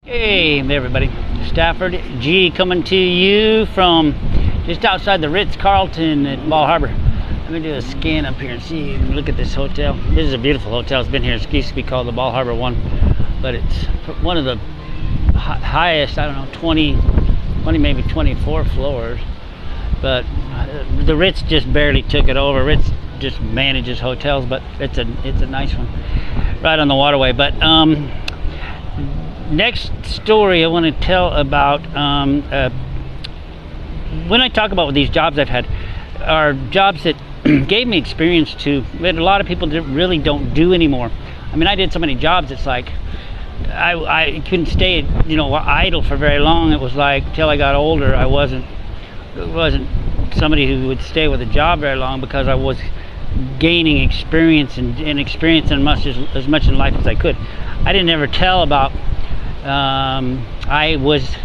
Hey everybody, Stafford G coming to you from just outside the Ritz-Carlton at Bal Harbour. Let me do a scan up here and see. Look at this hotel. This is a beautiful hotel. It's been here. It used to be called the Bal Harbour one, but it's one of the highest, I don't know, 20 maybe 24 floors. But the Ritz just barely took it over. Ritz just manages hotels, but it's a nice one right on the waterway. But next story I want to tell about, when I talk about these jobs I've had, are jobs that gave me experience that a lot of people really don't do anymore. I mean, I did so many jobs, it's like I couldn't stay idle for very long. It was like till I got older I wasn't somebody who would stay with a job very long, because I was gaining experience and experience as much in life as I could. I didn't ever tell about I was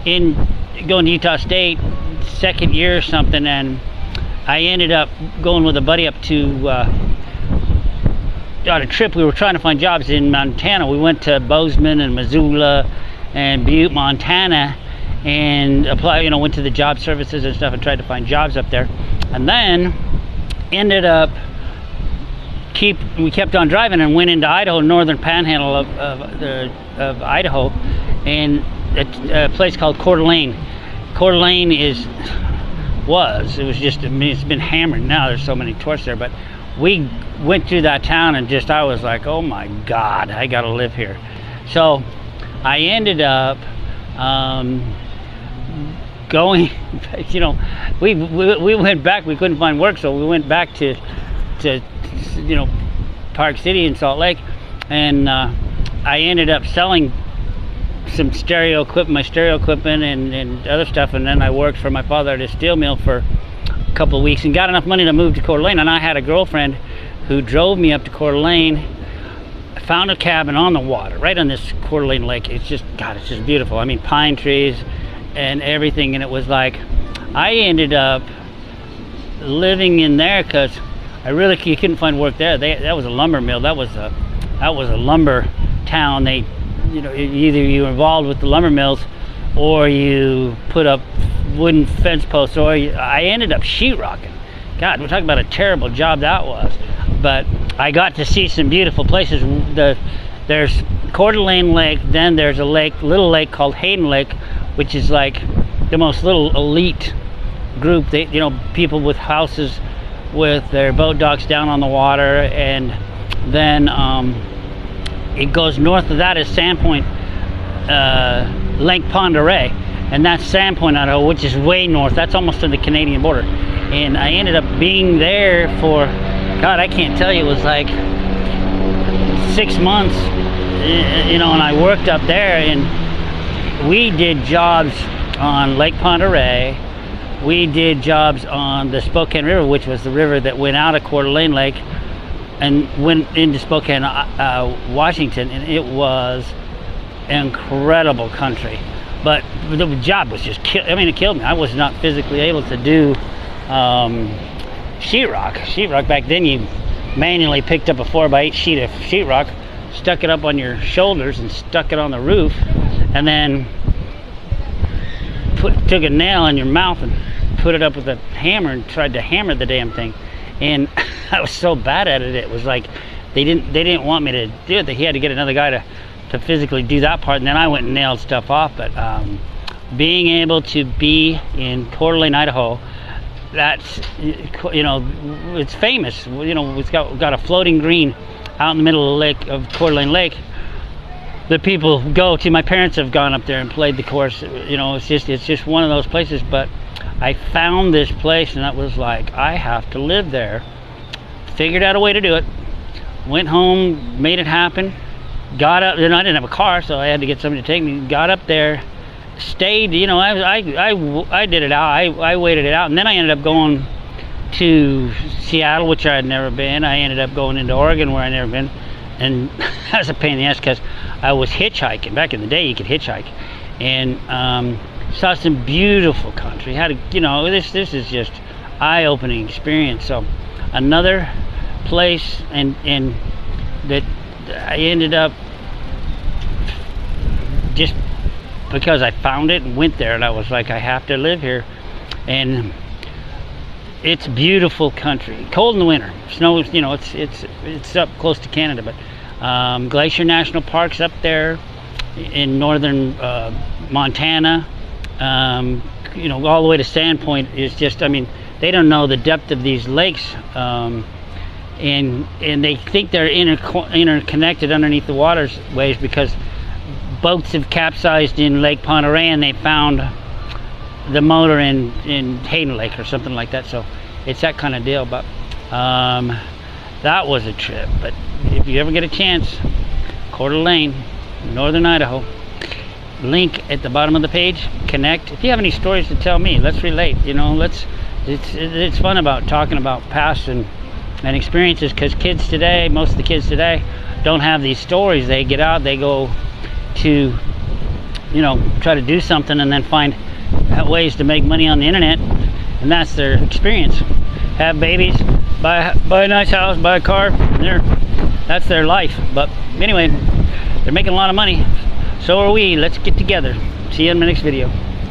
going to Utah State second year or something, and I ended up going with a buddy up to on a trip. We were trying to find jobs in Montana. We went to Bozeman and Missoula and Butte, Montana, and went to the job services and stuff and tried to find jobs up there. And then ended up we kept on driving and went into Idaho, northern panhandle of Idaho, and a place called Coeur d'Alene. Coeur d'Alene it's been hammered now. There's so many tourists there, but we went through that town and I was like, oh my God, I gotta live here. So I ended up going, we went back. We couldn't find work, so we went back to Park City in Salt Lake, and I ended up selling some stereo equipment and other stuff, and then I worked for my father at a steel mill for a couple of weeks and got enough money to move to Coeur d'Alene. And I had a girlfriend who drove me up to Coeur d'Alene. I found a cabin on the water right on this Coeur d'Alene lake. It's just beautiful. I mean, pine trees and everything, and it was like I ended up living in there because you couldn't find work there. That was a lumber mill. That was a lumber town. Either you were involved with the lumber mills, or you put up wooden fence posts, or I ended up sheetrocking. God, we're talking about a terrible job that was. But I got to see some beautiful places. There's Coeur d'Alene Lake, then there's a little lake called Hayden Lake, which is like the most little elite group. People with houses with their boat docks down on the water, and then it goes north of that is Sandpoint, Lake Pend Oreille, and that's Sandpoint, Idaho, which is way north. That's almost to the Canadian border. And I ended up being there for, God, I can't tell you, it was like 6 months, and I worked up there, and we did jobs on Lake Pend Oreille. We did jobs on the Spokane River, which was the river that went out of Coeur d'Alene Lake and went into Spokane, Washington, and it was incredible country. But the job was just it killed me. I was not physically able to do sheetrock. Sheetrock, back then you manually picked up a 4x8 sheet of sheetrock, stuck it up on your shoulders and stuck it on the roof, and then took a nail in your mouth and put it up with a hammer and tried to hammer the damn thing. And I was so bad at it, it was like they didn't want me to do it. He had to get another guy to physically do that part, and then I went and nailed stuff off. But being able to be in Coeur d'Alene, Idaho, that's it's famous. It's got a floating green out in the middle of Coeur d'Alene Lake that people go to. My parents have gone up there and played the course. It's just one of those places. But I found this place, and that was like, I have to live there. Figured out a way to do it. Went home, made it happen. Got up, I didn't have a car, so I had to get somebody to take me. Got up there, stayed. I did it out. I waited it out, and then I ended up going to Seattle, which I had never been. I ended up going into Oregon, where I'd never been, and that was a pain in the ass because I was hitchhiking. Back in the day, you could hitchhike, and saw some beautiful country. This is just eye-opening experience. So another place and that I ended up just because I found it and went there, and I was like, I have to live here. And it's beautiful country. Cold in the winter, snow. You know, it's up close to Canada, but Glacier National Park's up there in northern Montana. You know, all the way to Sandpoint is just. I mean, they don't know the depth of these lakes, and they think they're interconnected underneath the waterways because boats have capsized in Lake Ponderay, and they found the motor in Hayden Lake or something like that. So it's that kind of deal. But that was a trip. But if you ever get a chance, Coeur d'Alene, northern Idaho, link at the bottom of the page. Connect. If you have any stories to tell me, let's relate. You know, it's fun about talking about past and experiences, because kids today, most of the kids today, don't have these stories. They get out, they go to, you know, try to do something and then find ways to make money on the internet, and that's their experience. Have babies, buy a nice house, buy a car, that's their life. But anyway, they're making a lot of money. So are we. Let's get together. See you in the next video.